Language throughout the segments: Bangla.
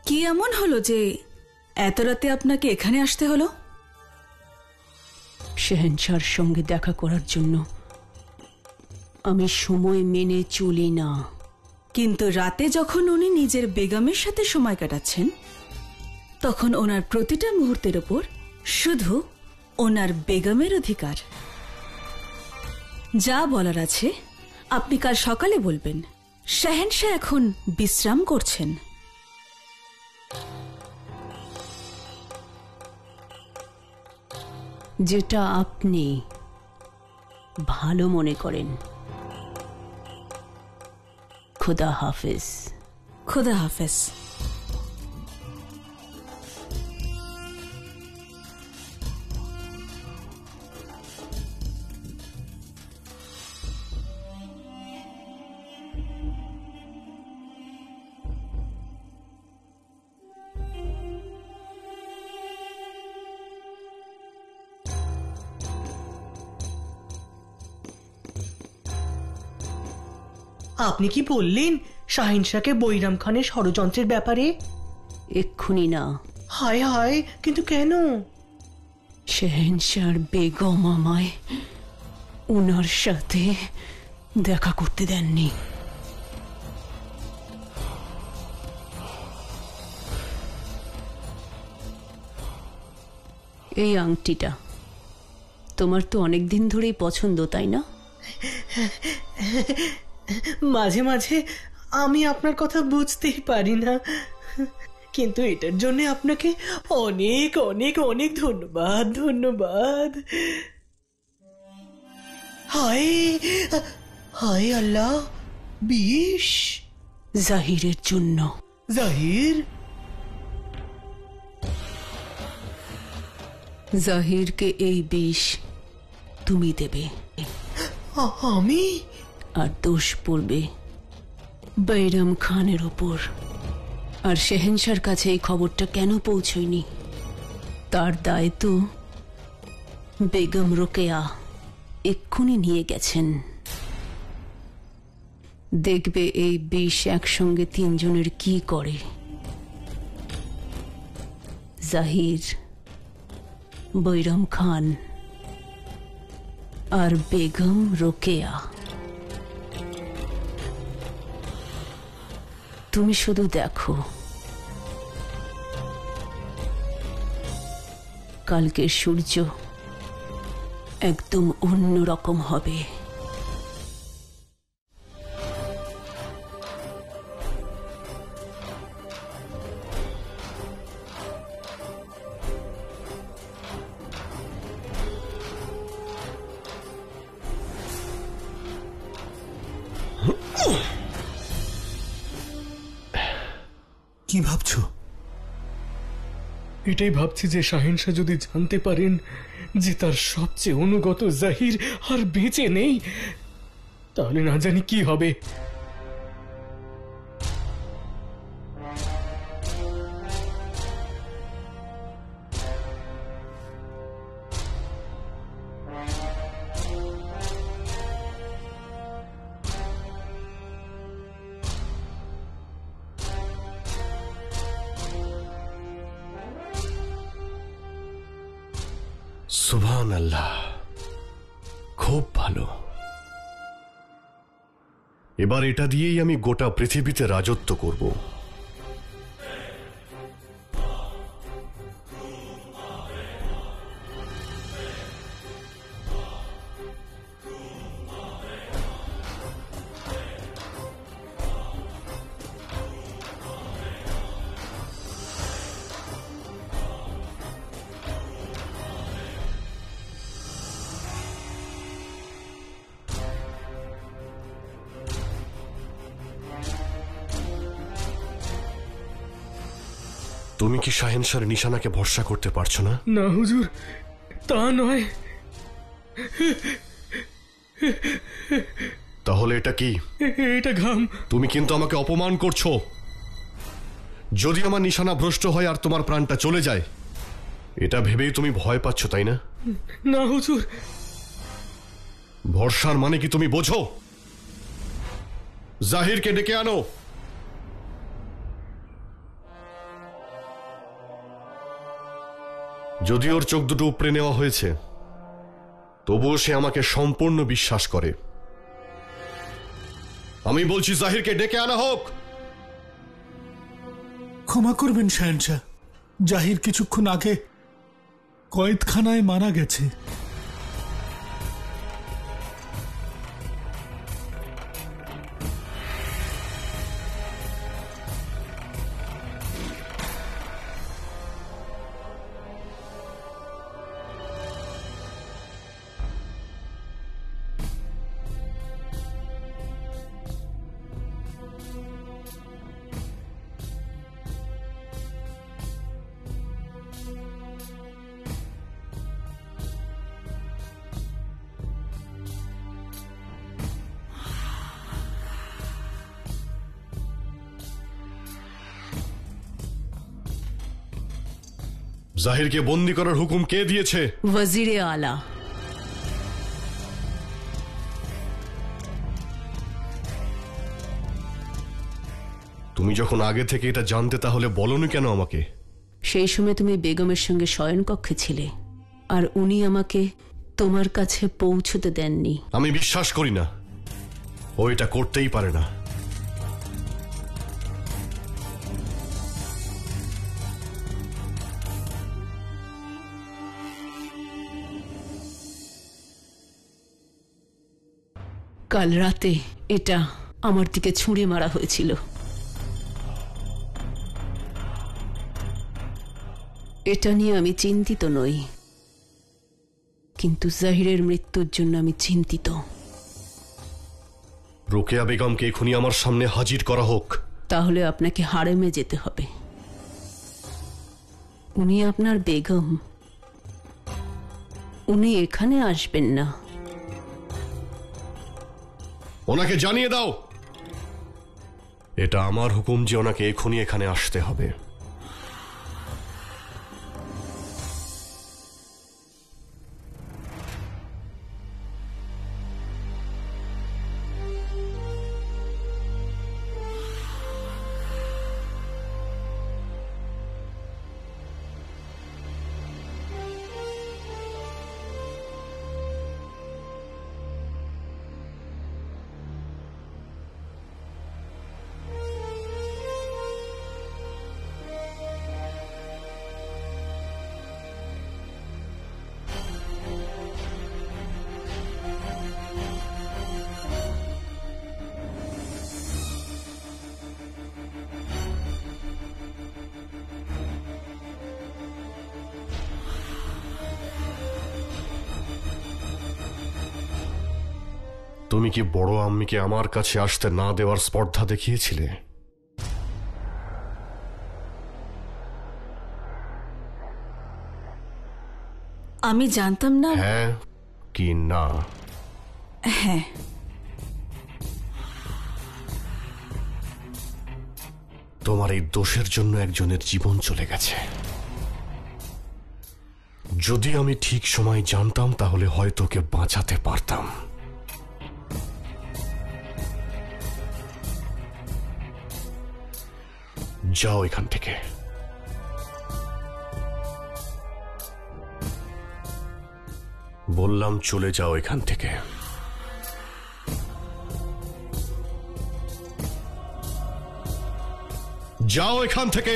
কি এমন হলো যে এত রাতে আপনাকে এখানে আসতে হলো? শেহেনশাহর সঙ্গে দেখা করার জন্য। আমি সময় মেনে চলি না। কিন্তু রাতে যখন উনি নিজের বেগমের সাথে সময় কাটাচ্ছেন, তখন ওনার প্রতিটা মুহূর্তের ওপর শুধু ওনার বেগমের অধিকার। যা বলার আছে আপনি কাল সকালে বলবেন। শেহেনশাহ এখন বিশ্রাম করছেন। যেটা আপনি ভালো মনে করেন। খুদা হাফেজ। খুদা হাফেজ। আপনি কি বললেন শাহিনশাহকে বৈরাম খানের ষড়যন্ত্রের ব্যাপারে? এক্ষুনি না। হায় হায়, কিন্তু কেন? শেহেনশাহর বেগম আমায় ওনার সাথে দেখা করতে দেননি। এই আংটিটা তোমার তো অনেকদিন ধরেই পছন্দ, তাই না? মাঝে মাঝে আমি আপনার কথা বুঝতেই পারি না, কিন্তু এটার জন্য আপনাকে অনেক অনেক অনেক ধন্যবাদ। ধন্যবাদ। হায় হায় আল্লাহ, বিষ! জাহিরের জন্য। জাহির? জাহিরকে এই বিষ তুমি দেবে। আমি? আর দোষ পড়বে বৈরাম খানের ওপর। আর শেহেনশাহর কাছে এই খবরটা কেন পৌঁছয়নি তার দায় তো বেগম রোকেয়া এক্ষুনি নিয়ে গেছেন। দেখবে এই বিষ একসঙ্গে তিনজনের কি করে। জাহির, বৈরাম খান আর বেগম রোকেয়া। তুমি শুধু দেখো, কালকের সূর্য একদম অন্যরকম হবে। কি ভাবছো? এটাই ভাবছি যে শাহিনশাহ যদি জানতে পারেন যে তার সবচেয়ে অনুগত জাহির আর বেঁচে নেই, তাহলে না জানি কি হবে। সুবহান আল্লাহ, খুব ভালো। এবার এটা দিয়েই আমি গোটা পৃথিবীতে রাজত্ব করব। তুমি কি শাহেনশাহর নিশানাকে ভরসা করতে পারছো না? না হুজুর, তা নয়। তাহলে এটা কি? এটা ঘাম। তুমি কিন্তু আমাকে অপমান করছো। যদি আমার নিশানা ভ্রষ্ট হয় আর তোমার প্রাণটা চলে যায়, এটা ভেবেই তুমি ভয় পাচ্ছ, তাই না? না হুজুর। ভরসার মানে কি তুমি বোঝো? জাহিরকে ডেকে আনো। যদি ওর চোখ দুটো উপড়ে নেওয়া হয়েছে, তবুও সে আমাকে সম্পূর্ণ বিশ্বাস করে। আমি বলছি জাহিরকে ডেকে আনা হোক। ক্ষমা করবেন শাহেনশাহ, জাহির কিছুক্ষণ আগে কয়েদখানায় মারা গেছে। জাহিরকে বন্দি করার হুকুম কে দিয়েছে? ওয়াজিরে আলা। তুমি যখন আগে থেকে এটা জানতে তাহলে বলনি কেন আমাকে? সেই সময় তুমি বেগমের সঙ্গে শয়নকক্ষে ছিলে, আর উনি আমাকে তোমার কাছে পৌঁছতে দেননি। আমি বিশ্বাস করি না, ও এটা করতেই পারে না। কাল রাতে এটা আমার দিকে ছুঁড়ে মারা হয়েছিল। এটা নিয়ে আমি চিন্তিত নই, কিন্তু জাহিরের মৃত্যুর জন্য আমি চিন্তিত। রোকেয়া বেগমকে এখনই আমার সামনে হাজির করা হোক। তাহলে আপনাকে হারেমে যেতে হবে। উনি আপনার বেগম, উনি এখানে আসবেন না। ওনাকে জানিয়ে দাও এটা আমার হুকুম যে ওনাকে এখনই এখানে আসতে হবে। তুমি কি বড় আম্মিকে আমার কাছে আসতে না দেওয়ার স্পর্ধা দেখিয়েছিলে? আমি জানতাম না। হ্যাঁ কি না? হ্যাঁ, তোমার এই দোষের জন্য একজনের জীবন চলে গেছে। যদি আমি ঠিক সময় জানতাম তাহলে হয়তো ওকে বাঁচাতে পারতাম। যাও এখান থেকে। বললাম চলে যাও এখান থেকে। যাও এখান থেকে।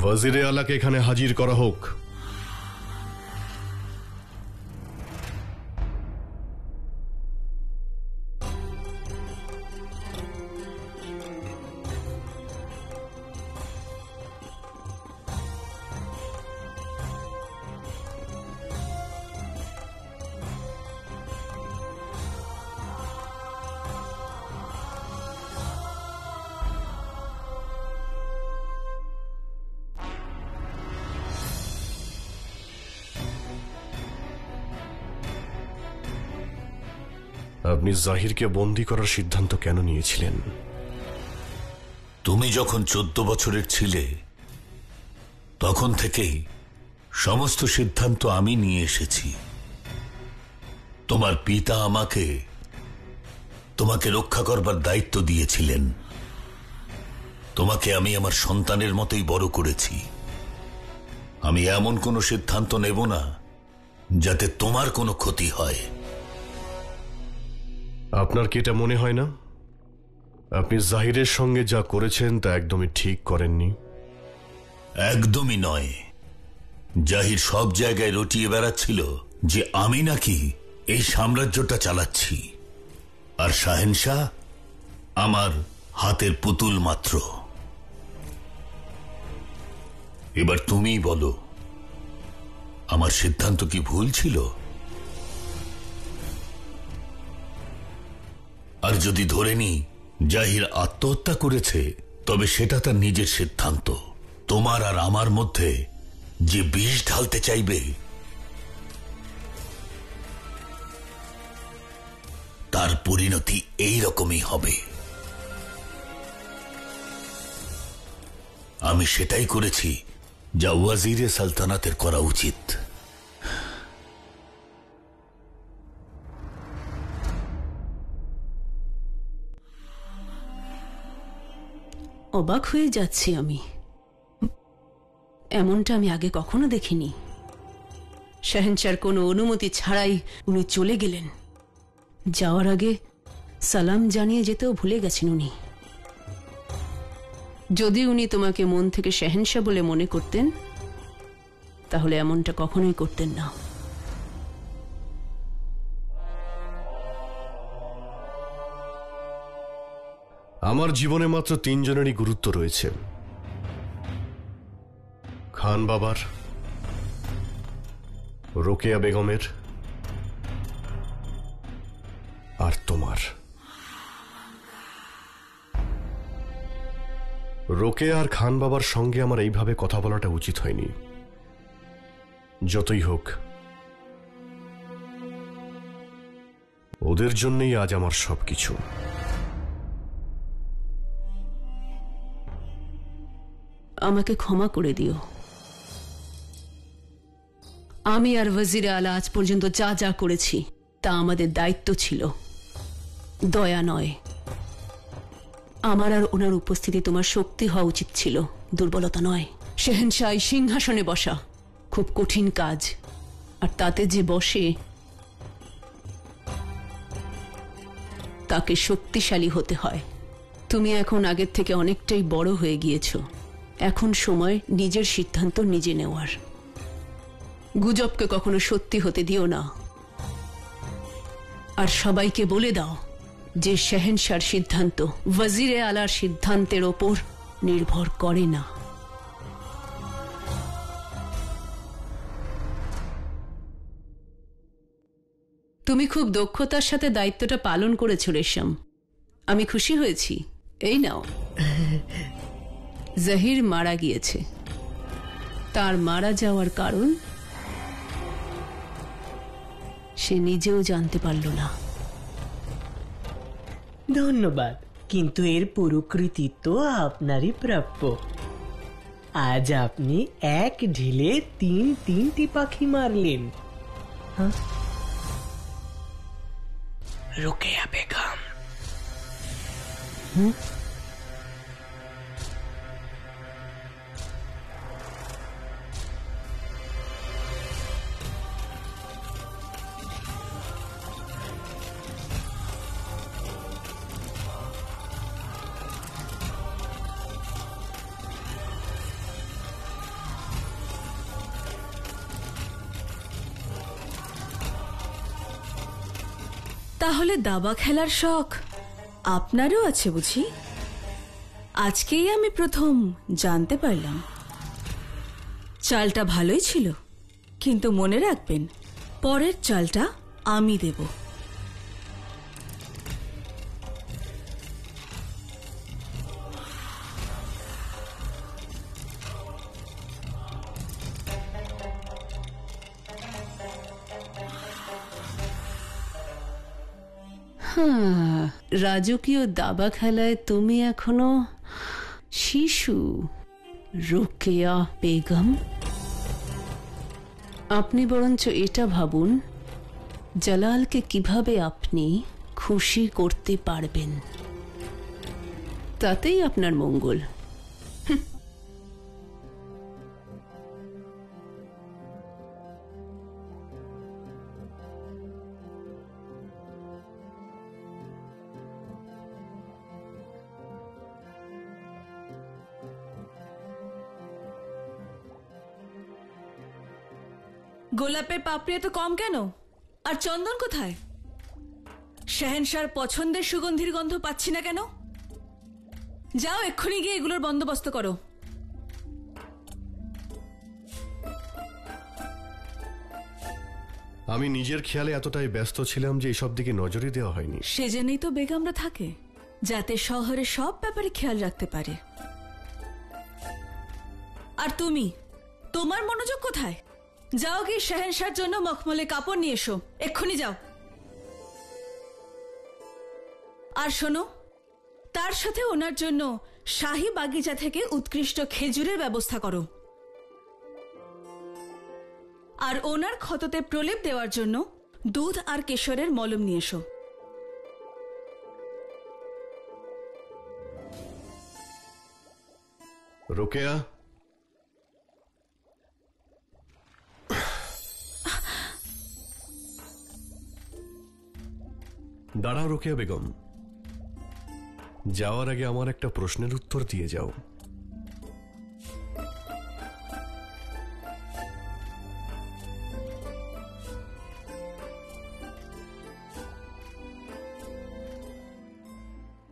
ওয়াজিরে আলাকে এখানে হাজির করা হোক। আপনি জাহিরকে বন্দী করার সিদ্ধান্ত কেন নিয়েছিলেন? তুমি যখন 14 বছরের ছিলে তখন থেকেই সমস্ত সিদ্ধান্ত আমি নিয়ে এসেছি। তোমার পিতা আমাকে তোমাকে রক্ষা করবার দায়িত্ব দিয়েছিলেন। তোমাকে আমি আমার সন্তানের মতোই বড় করেছি। আমি এমন কোনো সিদ্ধান্ত নেব না যাতে তোমার কোনো ক্ষতি হয়। আপনার কি এটা মনে হয় না আপনি জাহিরের সঙ্গে যা করেছেন তা একদমই ঠিক করেননি? একদমই নয়। জাহির সব জায়গায় রটিয়ে বেড়াচ্ছিল যে আমি নাকি এই সাম্রাজ্যটা চালাচ্ছি, আর শাহেনশাহ আমার হাতের পুতুল মাত্র। এবার তুমিই বলো, আমার সিদ্ধান্ত কি ভুল ছিল? আর যদি ধরে নিই জাহির আত্মহত্যা করেছে, তবে সেটা তার নিজের সিদ্ধান্ত। তোমার আর আমার মধ্যে যে বিষ ঢালতে চাইবে তার পরিণতি এই রকমই হবে। আমি সেটাই করেছি যা ওয়াজিরে সালতানাতের করা উচিত। অবাক হয়ে যাচ্ছি আমি। এমনটা আমি আগে কখনো দেখিনি। শাহেনশাহর কোনো অনুমতি ছাড়াই উনি চলে গেলেন। যাওয়ার আগে সালাম জানিয়ে যেতেও ভুলে গেছেন উনি। যদি উনি তোমাকে মন থেকে শাহেনশাহ বলে মনে করতেন তাহলে এমনটা কখনোই করতেন না। আমার জীবনে মাত্র 3 জনেরই গুরুত্ব রয়েছে, খান বাবার, রোকেয়া বেগমের আর তোমার। রোকেয়া আর খান বাবার সঙ্গে আমার এইভাবে কথা বলাটা উচিত হয়নি। যতই হোক ওদের জন্যই আজ আমার সবকিছু। আমাকে ক্ষমা করে দিও। আমি আর ওয়াজিরে আলা আজ পর্যন্ত যা যা করেছি তা আমাদের দায়িত্ব ছিল, দয়া নয়। আমার আর ওনার উপস্থিতি তোমার শক্তি হওয়া উচিত ছিল, দুর্বলতা নয়। শাহেনশাহ সিংহাসনে বসা খুব কঠিন কাজ, আর তাতে যে বসে তাকে শক্তিশালী হতে হয়। তুমি এখন আগের থেকে অনেকটাই বড় হয়ে গিয়েছো। এখন সময় নিজের সিদ্ধান্ত নিজে নেওয়ার। গুজবকে কখনো সত্যি হতে দিও না। আর সবাইকে বলে দাও যে শাহেনশাহর সিদ্ধান্ত ওয়াজিরে আলার সিদ্ধান্তের ওপর নির্ভর করে না। তুমি খুব দক্ষতার সাথে দায়িত্বটা পালন করেছো রেশম। আমি খুশি হয়েছি। এই নাও, জাহির মারা গিয়েছে। তার মারা যাওয়ার কারণ সে নিজেও জানতে পারল না। ধন্যবাদ, কিন্তু এর পুরো কৃতিত্ব আপনারই প্রাপ্য। আজ আপনি এক ঢিলে 3টি পাখি মারলেন। রোকেয়া বেগম। তাহলে দাবা খেলার শখ আপনারও আছে বুঝি? আজকেই আমি প্রথম জানতে পারলাম। চালটা ভালোই ছিল, কিন্তু মনে রাখবেন পরের চালটা আমি দেব। রাজকীয় দাবা খেলায় তুমি এখনো শিশু রোকেয়া বেগম, আপনি বরঞ্চ এটা ভাবুন জালালকে কিভাবে আপনি খুশি করতে পারবেন, তাতেই আপনার মঙ্গল। গোলাপের পাপড়ি এত কম কেন? আর চন্দন কোথায়? শাহেনশার পছন্দের সুগন্ধির গন্ধ পাচ্ছি না কেন? যাও এক্ষুনি গিয়ে এগুলোর বন্দোবস্ত করো। আমি নিজের খেয়ালে এতটাই ব্যস্ত ছিলাম যে এসব দিকে নজরই দেওয়া হয়নি। সেজন্যই তো বেগমরা থাকে, যাতে শহরে সব ব্যাপারে খেয়াল রাখতে পারে। আর তুমি, তোমার মনোযোগ কোথায়? যাও গিয়ে শাহেনশার জন্য মখমলে কাপড় নিয়ে এসো, এক্ষুনি যাও। আর শোনো, তার সাথে ওনার জন্য শাহী বাগিচা থেকে উৎকৃষ্ট খেজুরের ব্যবস্থা করো। আর ওনার ক্ষততে প্রলেপ দেওয়ার জন্য দুধ আর কেশরের মলম নিয়ে এসো। রোকেয়া, দাঁড়াও রোকেয়া বেগম, যাওয়ার আগে আমার একটা প্রশ্নের উত্তর দিয়ে যাও।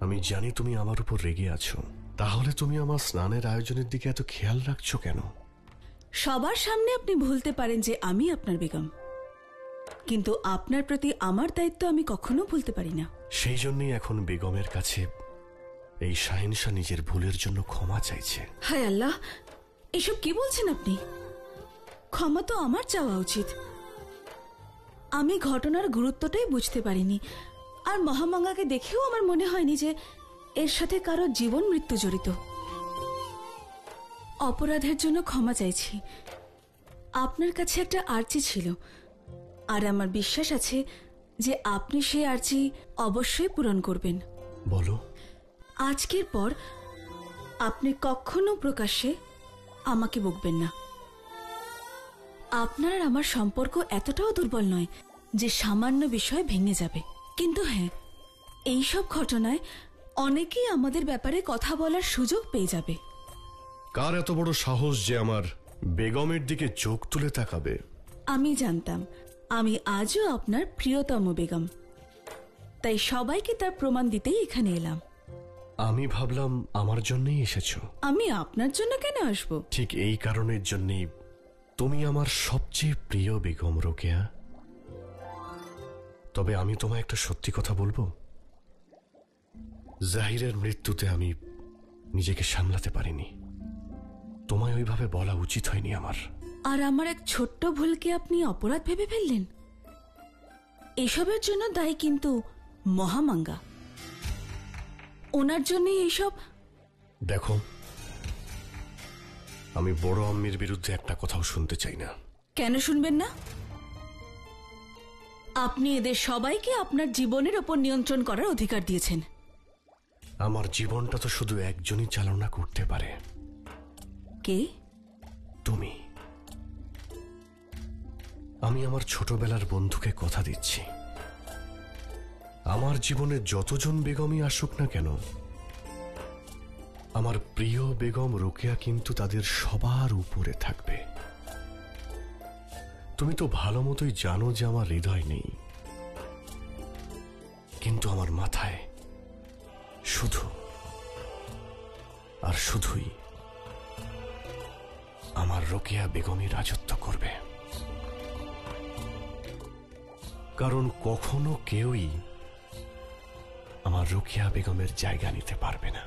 আমি জানি তুমি আমার উপর রেগে আছো, তাহলে তুমি আমার স্নানের আয়োজনের দিকে এত খেয়াল রাখছো কেন? সবার সামনে আপনি ভুলতে পারেন যে আমি আপনার বেগম, কিন্তু আপনার প্রতি আমার দায়িত্ব আমি কখনো ভুলতে পারি না। সেই জন্যই এখন বেগমের কাছে এই শাহেনশা নিজের ভুলের জন্য ক্ষমা চাইছে। হায় আল্লাহ, এসব কি বলছেন আপনি? ক্ষমা তো আমার চাওয়া উচিত। আমি ঘটনার গুরুত্বটাই বুঝতে পারিনি, আর মহামঙ্গাকে দেখেও আমার মনে হয়নি যে এর সাথে কারো জীবন মৃত্যু জড়িত। অপরাধের জন্য ক্ষমা চাইছি। আপনার কাছে একটা আর্জি ছিল, আর আমার বিশ্বাস আছে যে আপনি সেই আর্জি অবশ্যই পূরণ করবেন। বলো। আজকের পর আপনি কখনো প্রকাশ্যে আমাকে বকবেন না। আপনার আর আমার সম্পর্ক এতটাও দুর্বল নয় যে সামান্য বিষয় ভেঙে যাবে। কিন্তু হ্যাঁ, এইসব ঘটনায় অনেকেই আমাদের ব্যাপারে কথা বলার সুযোগ পেয়ে যাবে। কার এত বড় সাহস যে আমার বেগমের দিকে চোখ তুলে তাকাবে? আমি জানতাম আমি আজও আপনার প্রিয়তম বেগম, তাই সবাইকে তার প্রমাণ দিতেই এখানে এলাম। আমি ভাবলাম আমার জন্যই এসেছো। আমি আপনার জন্য কেন আসবো? ঠিক এই কারণের জন্যই তুমি আমার সবচেয়ে প্রিয় বেগম রোকেয়া। তবে আমি তোমায় একটা সত্যি কথা বলবো, জাহিরের মৃত্যুতে আমি নিজেকে সামলাতে পারিনি। তোমায় ওইভাবে বলা উচিত হয়নি আমার। আর আমার এক ছোট্ট ভুলকে আপনি অপরাধ ভেবে ফেললেন। এসবের জন্য দায়ী কিন্তু মহামাঙ্গা। ওনার জন্যই এইসব। দেখো, আমি বড় আম্মির বিরুদ্ধে একটা কথাও শুনতে চাই না। কেন শুনবেন না? আপনি এদের সবাইকে আপনার জীবনের ওপর নিয়ন্ত্রণ করার অধিকার দিয়েছেন। আমার জীবনটা তো শুধু একজনই চালনা করতে পারে। কে? তুমি। আমি আমার ছোটবেলার বন্ধুকে কথা দিচ্ছি, আমার জীবনে যতজন বেগমই আসুক না কেন, আমার প্রিয় বেগম রোকেয়া কিন্তু তাদের সবার উপরে থাকবে। তুমি তো ভালো মতোই জানো যে আমার হৃদয় নেই, কিন্তু আমার মাথায় শুধু আর শুধুই আমার রোকেয়া বেগমই রাজত্ব করবে। কারণ কখনো কেউই আমার রোকেয়া বেগমের জায়গা নিতে পারবে না।